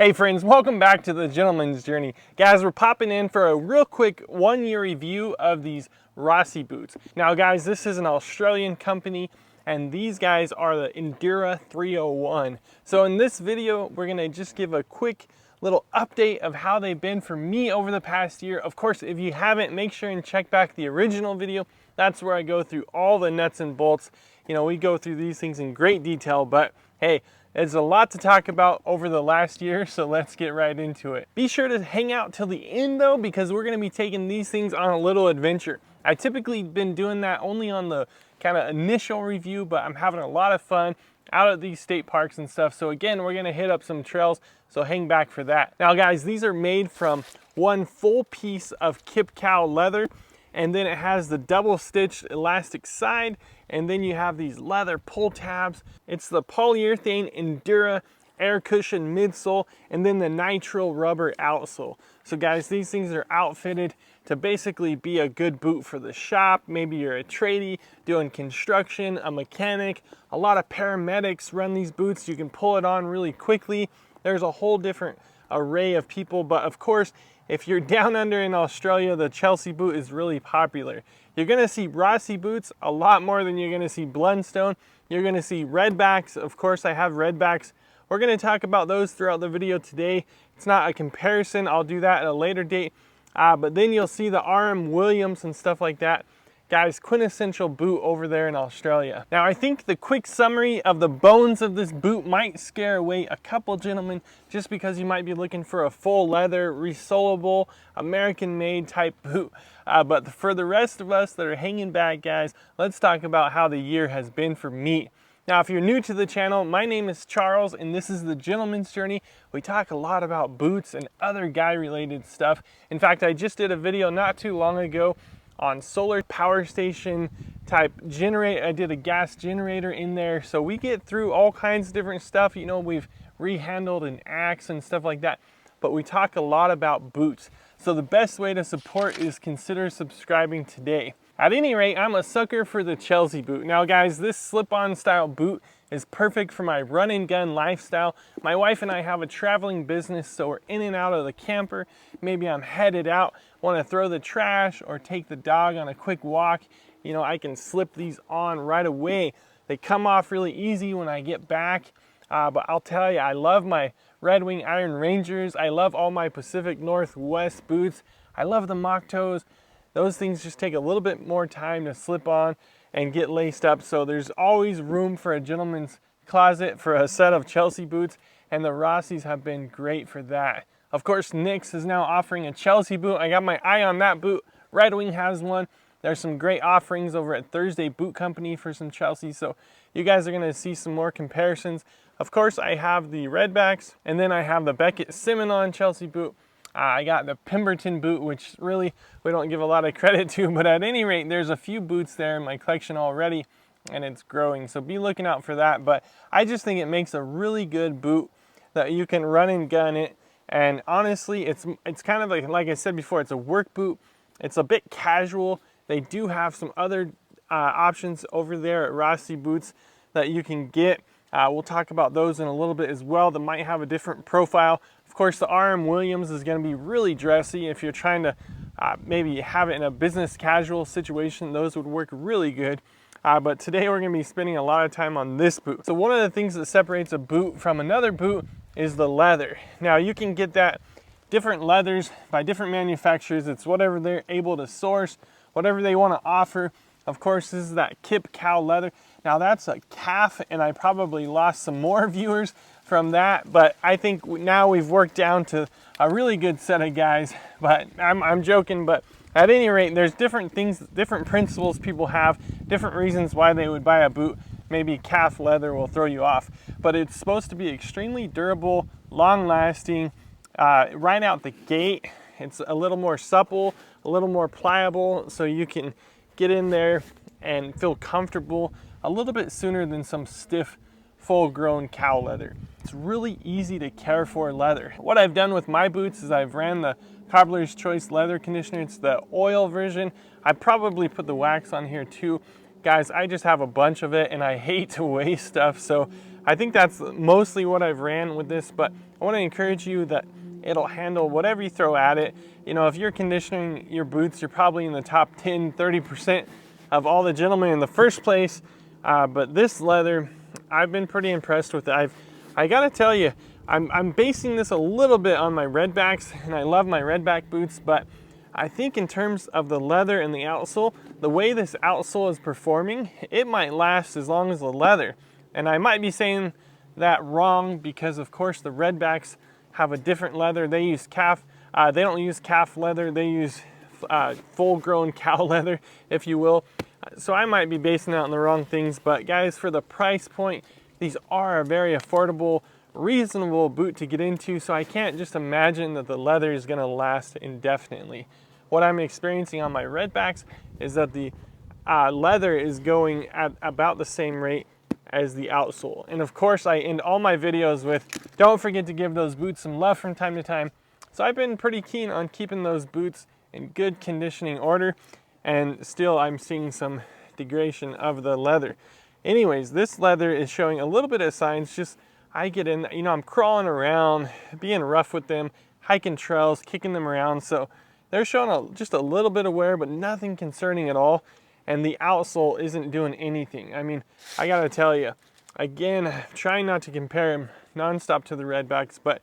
Hey friends, welcome back to the Gentleman's Journey. Guys, we're popping in for a real quick 1-year review of these Rossi boots. Now guys, this is an Australian company and these guys are the Endura 301. So in this video, we're gonna just give a quick little update of how they've been for me over the past year. Of course, if you haven't, make sure and check back the original video. That's where I go through all the nuts and bolts. You know, we go through these things in great detail, but hey, there's a lot to talk about over the last year, so let's get right into it. Be sure to hang out till the end though, because we're gonna be taking these things on a little adventure. I typically been doing that only on the kind of initial review, but I'm having a lot of fun out at these state parks and stuff. So again, we're gonna hit up some trails, so hang back for that. Now guys, these are made from one full piece of kip cow leather, and then it has the double stitched elastic side, and then you have these leather pull tabs. It's the polyurethane Endura air cushion midsole, and then the nitrile rubber outsole. So guys, these things are outfitted to basically be a good boot for the shop. Maybe you're a tradie doing construction, a mechanic. A lot of paramedics run these boots. You can pull it on really quickly. There's a whole different array of people, but of course, if you're down under in Australia, the Chelsea boot is really popular. You're gonna see Rossi boots a lot more than you're gonna see Blundstone. You're gonna see redbacks. Of course, I have redbacks. We're gonna talk about those throughout the video today. It's not a comparison. I'll do that at a later date. But then you'll see the RM Williams and stuff like that. Guys, quintessential boot over there in Australia. Now, I think the quick summary of the bones of this boot might scare away a couple gentlemen, just because you might be looking for a full leather, resolable, American-made type boot. But for the rest of us that are hanging back, guys, let's talk about how the year has been for me. Now, if you're new to the channel, my name is Charles, and this is the Gentleman's Journey. We talk a lot about boots and other guy-related stuff. In fact, I just did a video not too long ago on solar power station type generator. I did a gas generator in there. So we get through all kinds of different stuff. You know, we've rehandled an axe and stuff like that, but we talk a lot about boots. So the best way to support is consider subscribing today. At any rate, I'm a sucker for the Chelsea boot. Now guys, this slip-on style boot is perfect for my run and gun lifestyle. My wife and I have a traveling business, so we're in and out of the camper. Maybe I'm headed out, want to throw the trash or take the dog on a quick walk. You know, I can slip these on right away. They come off really easy when I get back. But I'll tell you, I love my Red Wing Iron Rangers. I love all my Pacific Northwest boots. I love the mock toes. Those things just take a little bit more time to slip on and get laced up. So there's always room for a gentleman's closet for a set of Chelsea boots, and the Rossis have been great for that. Of course, Nick's is now offering a Chelsea boot. I got my eye on that boot. Red Wing has one. There's some great offerings over at Thursday Boot Company for some Chelsea, so you guys are gonna see some more comparisons. Of course, I have the redbacks, and then I have the Beckett Simonon Chelsea boot. I got the Pemberton boot, which really we don't give a lot of credit to, but at any rate, there's a few boots there in my collection already, and it's growing, so be looking out for that. But I just think it makes a really good boot that you can run and gun it, and honestly, it's kind of like I said before, it's a work boot. It's a bit casual. They do have some other options over there at Rossi Boots that you can get. We'll talk about those in a little bit as well that might have a different profile. Of course, the RM Williams is going to be really dressy. If you're trying to maybe have it in a business casual situation, those would work really good. But today we're going to be spending a lot of time on this boot. So one of the things that separates a boot from another boot is the leather. Now you can get that different leathers by different manufacturers. It's whatever they're able to source, whatever they want to offer. Of course, this is that kip cow leather. Now that's a calf, and I probably lost some more viewers from that, but I think now we've worked down to a really good set of guys. But I'm joking, but at any rate, there's different things, different principles people have, different reasons why they would buy a boot. Maybe calf leather will throw you off, but it's supposed to be extremely durable, long-lasting. Right out the gate, it's a little more supple, a little more pliable, so you can get in there and feel comfortable a little bit sooner than some stiff, full-grown cow leather. It's really easy to care for leather. What I've done with my boots is I've ran the Cobbler's Choice leather conditioner. It's the oil version. I probably put the wax on here too. Guys, I just have a bunch of it and I hate to waste stuff, so I think that's mostly what I've ran with this, but I want to encourage you that it'll handle whatever you throw at it. You know, if you're conditioning your boots, you're probably in the top 10, 30% of all the gentlemen in the first place. But this leather, I've been pretty impressed with it. I gotta tell you, I'm basing this a little bit on my redbacks, and I love my redback boots, but I think in terms of the leather and the outsole, the way this outsole is performing, it might last as long as the leather. And I might be saying that wrong because of course the redbacks have a different leather. They use calf, they don't use calf leather, they use full-grown cow leather, if you will. So I might be basing it on the wrong things, but guys, for the price point, these are a very affordable, reasonable boot to get into, so I can't just imagine that the leather is gonna last indefinitely. What I'm experiencing on my redbacks is that the leather is going at about the same rate as the outsole. And of course, I end all my videos with, don't forget to give those boots some love from time to time. So I've been pretty keen on keeping those boots in good conditioning order, and still I'm seeing some degradation of the leather. Anyways, this leather is showing a little bit of signs. Just I get in, you know, I'm crawling around, being rough with them, hiking trails, kicking them around. So they're showing just a little bit of wear, but nothing concerning at all. And the outsole isn't doing anything. I mean, I gotta tell you, again, trying not to compare them nonstop to the redbacks, but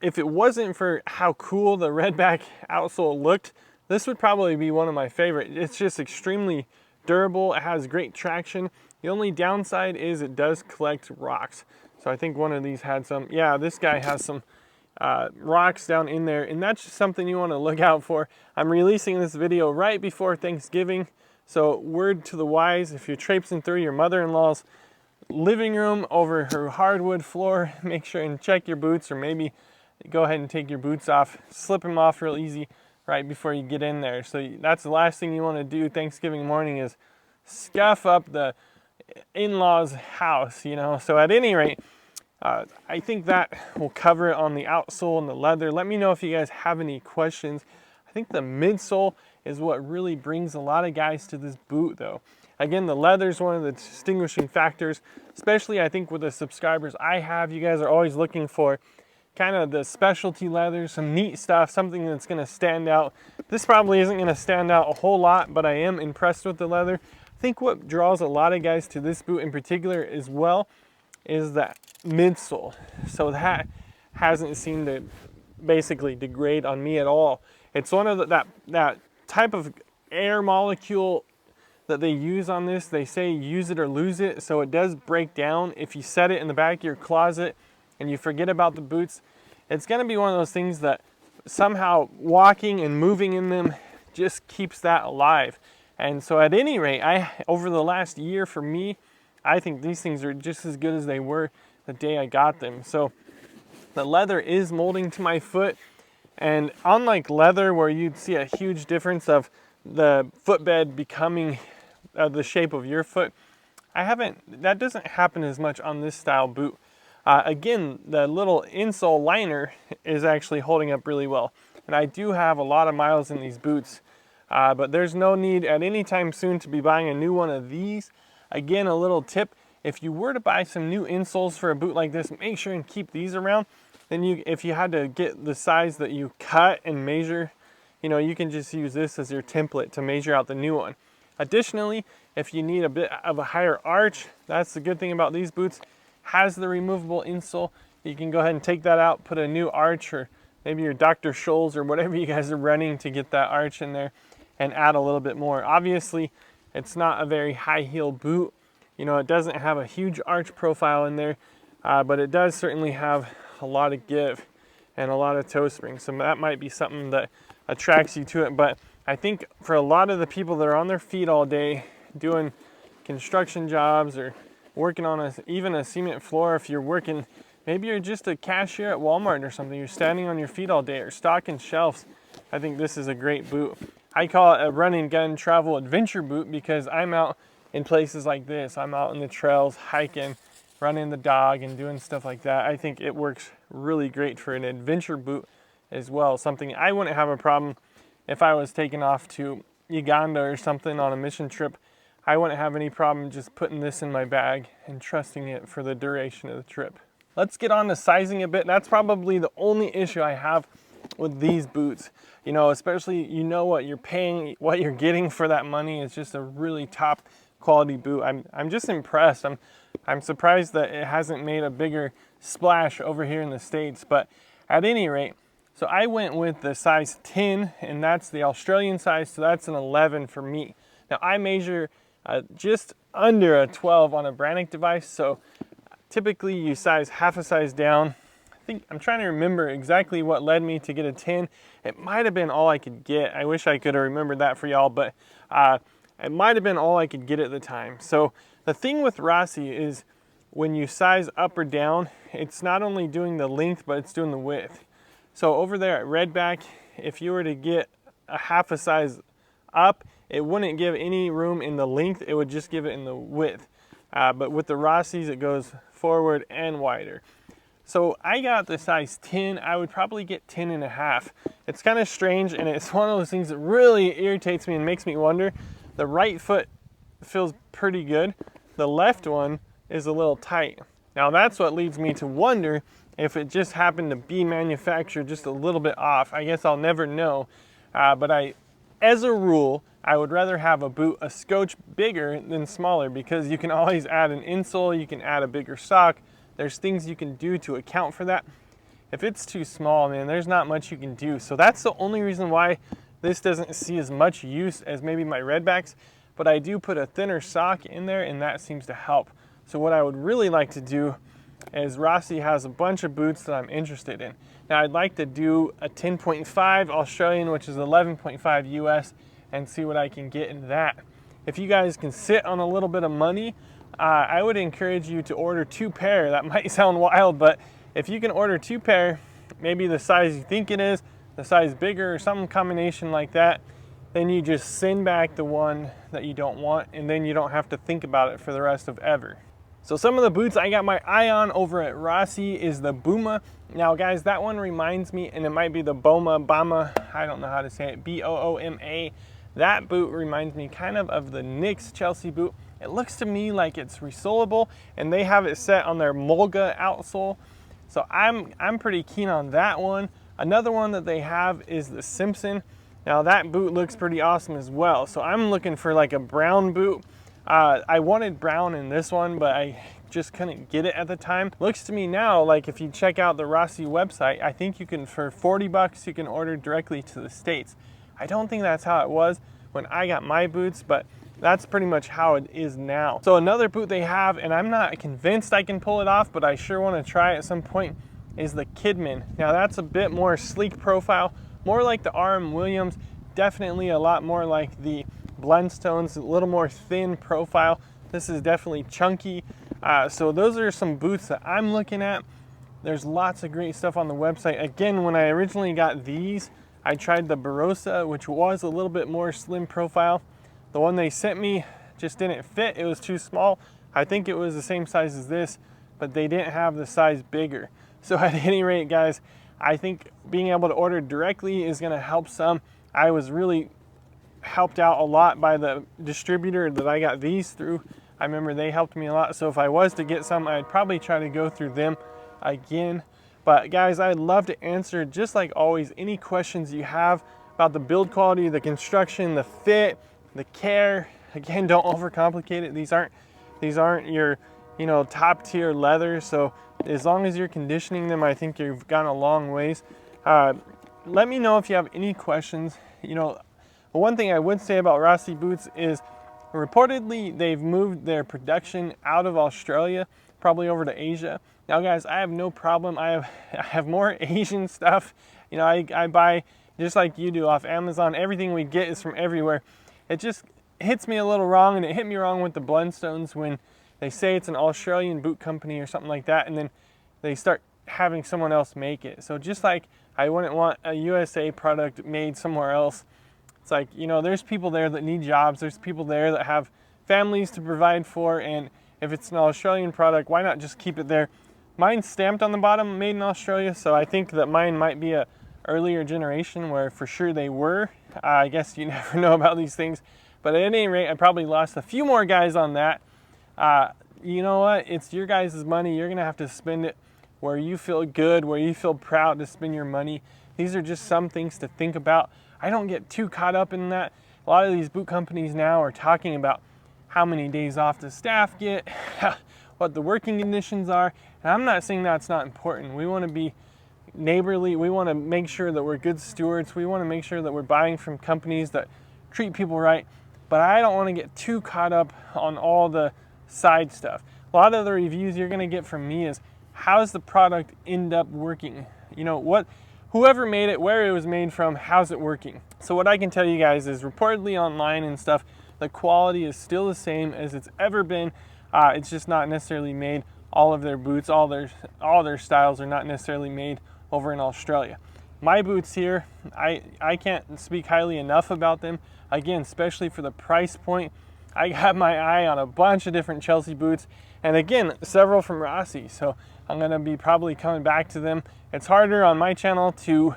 if it wasn't for how cool the redback outsole looked, this would probably be one of my favorite. It's just extremely durable. It has great traction. The only downside is it does collect rocks. So I think one of these had some, yeah, this guy has some rocks down in there, and that's just something you want to look out for. I'm releasing this video right before Thanksgiving, so word to the wise, if you're traipsing through your mother-in-law's living room over her hardwood floor, make sure and check your boots, or maybe go ahead and take your boots off, slip them off real easy right before you get in there. So that's the last thing you want to do Thanksgiving morning, is scuff up the in-laws house, you know. So at any rate, I think that will cover it on the outsole and the leather. Let me know if you guys have any questions. I think the midsole is what really brings a lot of guys to this boot though. Again, the leather is one of the distinguishing factors, especially I think with the subscribers I have. You guys are always looking for kind of the specialty leather, some neat stuff, something that's going to stand out. This probably isn't going to stand out a whole lot, but I am impressed with the leather. I think what draws a lot of guys to this boot in particular as well is that midsole. So that hasn't seemed to basically degrade on me at all. It's one of that type of air molecule that they use on this. They say use it or lose it, so it does break down. If you set it in the back of your closet and you forget about the boots, it's going to be one of those things that somehow walking and moving in them just keeps that alive. And so at any rate, over the last year for me, I think these things are just as good as they were the day I got them. So the leather is molding to my foot, and unlike leather where you'd see a huge difference of the footbed becoming the shape of your foot, that doesn't happen as much on this style boot. Again, the little insole liner is actually holding up really well, and I do have a lot of miles in these boots, but there's no need at any time soon to be buying a new one of these. Again, a little tip, if you were to buy some new insoles for a boot like this, make sure and keep these around. Then if you had to get the size that you cut and measure, you know, you can just use this as your template to measure out the new one. Additionally, if you need a bit of a higher arch, that's the good thing about these boots, has the removable insole. You can go ahead and take that out, put a new arch, or maybe your Dr. Scholl's or whatever you guys are running to get that arch in there, and add a little bit more. Obviously, it's not a very high heel boot. You know, it doesn't have a huge arch profile in there, but it does certainly have a lot of give and a lot of toe springs. So that might be something that attracts you to it. But I think for a lot of the people that are on their feet all day doing construction jobs or working on even a cement floor, if you're working, maybe you're just a cashier at Walmart or something, you're standing on your feet all day or stocking shelves, I think this is a great boot. I call it a run and gun travel adventure boot because I'm out in places like this. I'm out in the trails hiking, running the dog and doing stuff like that. I think it works really great for an adventure boot as well. Something I wouldn't have a problem if I was taking off to Uganda or something on a mission trip. I wouldn't have any problem just putting this in my bag and trusting it for the duration of the trip. Let's get on to sizing a bit. That's probably the only issue I have with these boots. You know, especially, you know what you're paying, what you're getting for that money is just a really top quality boot. I'm just impressed. I'm surprised that it hasn't made a bigger splash over here in the States, but at any rate, so I went with the size 10, and that's the Australian size, so that's an 11 for me. Now I measure just under a 12 on a Brannick device, so typically you size half a size down. I'm trying to remember exactly what led me to get a 10. It might have been all I could get. I wish I could have remembered that for y'all, but it might have been all I could get at the time. So the thing with Rossi is when you size up or down, it's not only doing the length, but it's doing the width. So over there at Redback, if you were to get a half a size up, it wouldn't give any room in the length, it would just give it in the width. But with the Rossis, it goes forward and wider. So I got the size 10, I would probably get 10 and a half. It's kind of strange, and it's one of those things that really irritates me and makes me wonder. The right foot feels pretty good. The left one is a little tight. Now that's what leads me to wonder if it just happened to be manufactured just a little bit off. I guess I'll never know, but as a rule, I would rather have a boot a scotch bigger than smaller, because you can always add an insole, you can add a bigger sock. There's things you can do to account for that. If it's too small, man, there's not much you can do. So that's the only reason why this doesn't see as much use as maybe my Redbacks, but I do put a thinner sock in there, and that seems to help. So what I would really like to do is Rossi has a bunch of boots that I'm interested in. Now I'd like to do a 10.5 Australian, which is 11.5 US, and see what I can get in that. If you guys can sit on a little bit of money, I would encourage you to order 2 pair. That might sound wild, but if you can order 2 pair, maybe the size you think it is, the size bigger, or some combination like that, then you just send back the one that you don't want, and then you don't have to think about it for the rest of ever. So some of the boots I got my eye on over at Rossi is the Booma. Now guys, that one reminds me, and it might be the Boma, I don't know how to say it, B-O-O-M-A. That boot reminds me kind of the Knicks Chelsea boot. It looks to me like it's resolable, and they have it set on their Mulga outsole. So I'm pretty keen on that one. Another one that they have is the Simpson. Now that boot looks pretty awesome as well. So I'm looking for like a brown boot. I wanted brown in this one, but I just couldn't get it at the time. Looks to me now like if you check out the Rossi website, I think you can, for 40 bucks, you can order directly to the States. I don't think that's how it was when I got my boots, but that's pretty much how it is now. So another boot they have, and I'm not convinced I can pull it off, but I sure want to try at some point, is the Kidman. Now that's a bit more sleek profile, more like the RM Williams, definitely a lot more like the Blundstones, a little more thin profile. This is definitely chunky. So those are some boots that I'm looking at. There's lots of great stuff on the website. Again, when I originally got these, I tried the Barossa, which was a little bit more slim profile. The one they sent me just didn't fit. It was too small. I think it was the same size as this, but they didn't have the size bigger. So at any rate, guys, I think being able to order directly is going to help some. I was really helped out a lot by the distributor that I got these through. I remember they helped me a lot. So if I was to get some, I'd probably try to go through them again. But guys, I'd love to answer, just like always, any questions you have about the build quality, the construction, the fit, the care. Again, don't overcomplicate it. These aren't your, top tier leather. So as long as you're conditioning them, I think you've gone a long ways. Let me know if you have any questions. One thing I would say about Rossi boots is reportedly they've moved their production out of Australia, probably over to Asia. Now guys, I have no problem. I have more Asian stuff. I buy just like you do off Amazon. Everything we get is from everywhere. It just hits me a little wrong, and it hit me wrong with the Blundstones when they say it's an Australian boot company or something like that, and then they start having someone else make it. So just like I wouldn't want a USA product made somewhere else. It's like, there's people there that need jobs. There's people there that have families to provide for, and if it's an Australian product, why not just keep it there? Mine's stamped on the bottom, made in Australia, so I think that mine might be a earlier generation where for sure they were. I guess you never know about these things, But at any rate, I probably lost a few more guys on that. You know what? It's your guys' money. You're going to have to spend it where you feel good, where you feel proud to spend your money. These are just some things to think about. I don't get too caught up in that. A lot of these boot companies now are talking about how many days off the staff get, what the working conditions are. And I'm not saying that's not important. We want to be neighborly. We want to make sure that we're good stewards. We want to make sure that we're buying from companies that treat people right. But I don't want to get too caught up on all the side stuff. A lot of the reviews you're going to get from me is how's the product end up working? You know, whoever made it, where it was made from, how's it working? So what I can tell you guys is reportedly online and stuff, the quality is still the same as it's ever been. It's just not necessarily made. All of their boots, all their styles are not necessarily made over in Australia. My boots here, I can't speak highly enough about them. Again, especially for the price point. I got my eye on a bunch of different Chelsea boots, and again, several from Rossi. So I'm gonna be probably coming back to them. It's harder on my channel to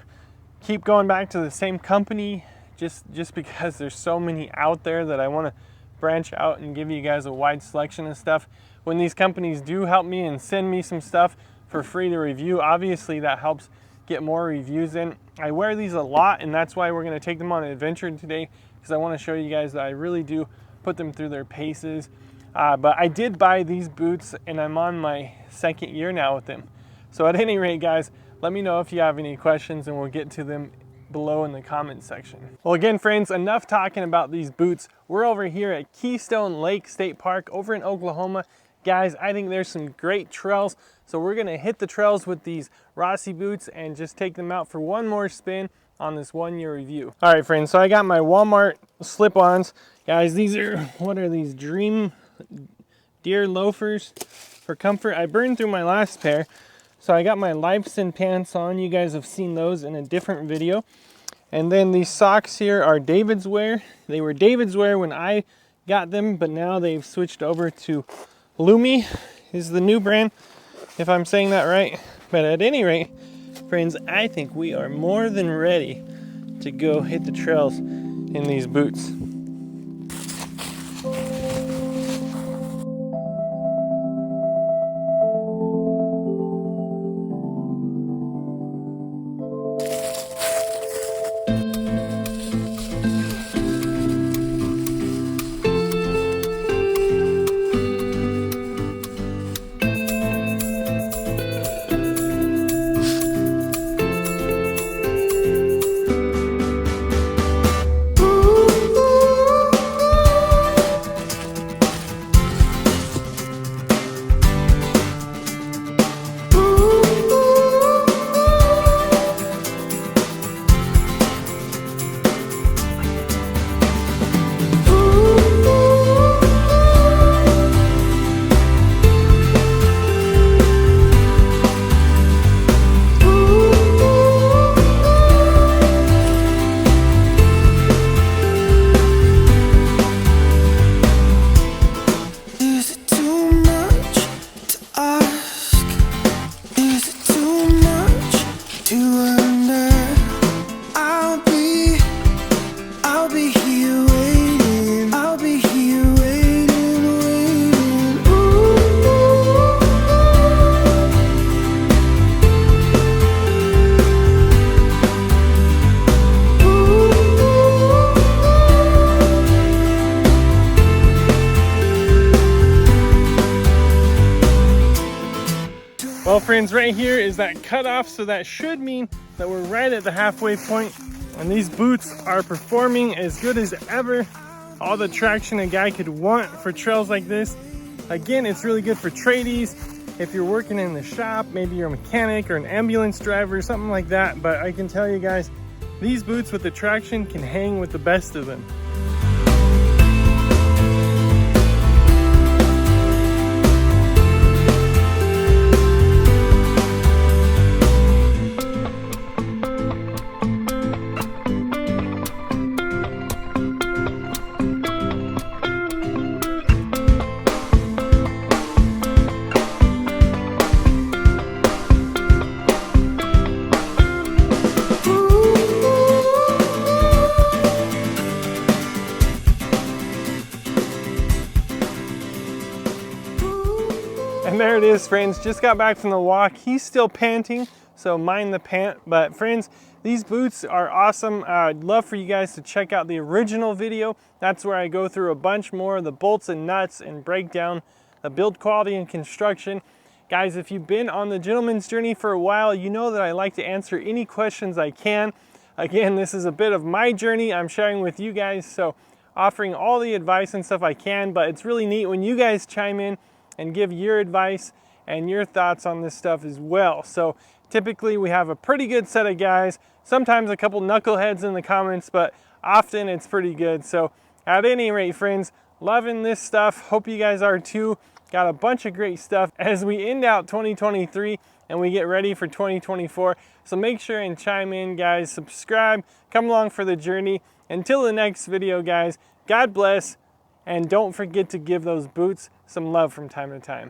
keep going back to the same company just because there's so many out there that I want to branch out and give you guys a wide selection of stuff. When these companies do help me and send me some stuff for free to review, obviously that helps get more reviews in. I wear these a lot, and that's why we're going to take them on an adventure today, because I want to show you guys that I really do put them through their paces. But I did buy these boots, and I'm on my second year now with them. So at any rate, guys, let me know if you have any questions, and we'll get to them below in the comments section. Well, again, friends, enough talking about these boots. We're over here at Keystone Lake State Park over in Oklahoma. Guys, I think there's some great trails, so we're gonna hit the trails with these Rossi boots and just take them out for one more spin on this 1 year review. All right, friends, so I got my Walmart slip-ons. Guys, these are, what are these, Dream Deer loafers for comfort. I burned through my last pair, so I got my Lifeson pants on. You guys have seen those in a different video. And then these socks here are David's Wear. They were David's Wear when I got them, but now they've switched over to Lumi is the new brand, if I'm saying that right. But at any rate, friends, I think we are more than ready to go hit the trails in these boots. Well, friends, right here is that cutoff, so that should mean that we're right at the halfway point, and these boots are performing as good as ever. All the traction a guy could want for trails like this. Again, it's really good for tradies. If you're working in the shop, maybe you're a mechanic or an ambulance driver, something like that. But I can tell you guys, these boots with the traction can hang with the best of them. it is, friends. Just got back from the walk. He's still panting, so mind the pant. But friends, these boots are awesome. I'd love for you guys to check out the original video. That's where I go through a bunch more of the bolts and nuts and break down the build quality and construction. Guys, if you've been on the gentleman's journey for a while, you know that I like to answer any questions I can. Again, this is a bit of my journey I'm sharing with you guys, so offering all the advice and stuff I can, but it's really neat when you guys chime in and give your advice and your thoughts on this stuff as well. So typically we have a pretty good set of guys, sometimes a couple knuckleheads in the comments, but often it's pretty good. So at any rate, friends, loving this stuff. Hope you guys are too. Got a bunch of great stuff as we end out 2023 and we get ready for 2024. So make sure and chime in, guys. Subscribe, come along for the journey. Until the next video, guys, God bless, and don't forget to give those boots some love from time to time.